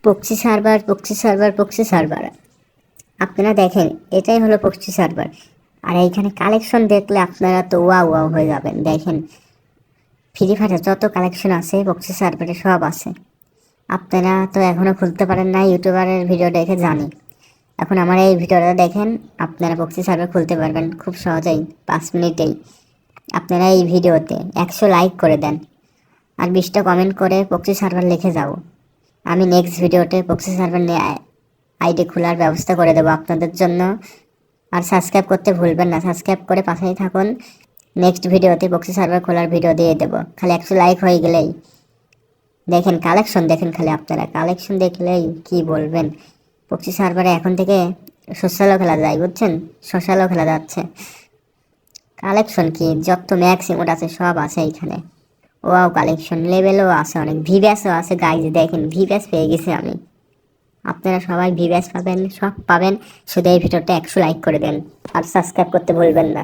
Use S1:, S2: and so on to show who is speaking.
S1: Proxy server, proxy server, proxy server. আপনারা দেখেন, এটাই হলো প্রক্সি সার্ভার। আর এইখানে কালেকশন দেখলে আপনারা তো ওয়াও ওয়াও হয়ে যাবেন। দেখেন, ফ্রি ফায়ারে যত কালেকশন আছে প্রক্সি সার্ভারে সব আছে। আপনারা তো এখনও খুলতে পারেন না, ইউটিউবারের ভিডিও দেখে জানি। এখন আমার এই ভিডিওটা দেখেন, আপনারা প্রক্সি সার্ভার খুলতে পারবেন খুব সহজেই, 5 মিনিটেই। আপনারা এই ভিডিওতে 100 লাইক করে দেন আর 20টা কমেন্ট করে প্রক্সি সার্ভার লিখে যাও। আমি নেক্সট ভিডিওতে প্রক্সি সার্ভার নিয়ে আইডি খোলার ব্যবস্থা করে দেবো আপনাদের জন্য। আর সাবস্ক্রাইব করতে ভুলবেন না, সাবস্ক্রাইব করে পাশেই থাকুন। নেক্সট ভিডিওতে প্রক্সি সার্ভার খোলার ভিডিও দিয়ে দেবো, খালি 100 লাইক হয়ে গেলেই। দেখেন কালেকশন, দেখেন খালি আপনারা কালেকশন দেখলেই কি বলবেন। প্রক্সি সার্ভারে এখন থেকে সোশ্যালও খেলা যায়, বুঝছেন, সোশ্যালও খেলা যাচ্ছে। কালেকশন কি যত ম্যাক্স ইমোট আছে সব আছে এইখানে। ওয়াও কালেকশন, লেভেলও আছে অনেক, ভিভ্যাসও আছে গাইজ। দেখেন ভিভ্যাস পেয়ে গেছি আমি। আপনারা সবাই ভিভ্যাস পাবেন, সব পাবেন। শুধু এই ভিডিওটা 100 লাইক করে দেন আর সাবস্ক্রাইব করতে ভুলবেন না।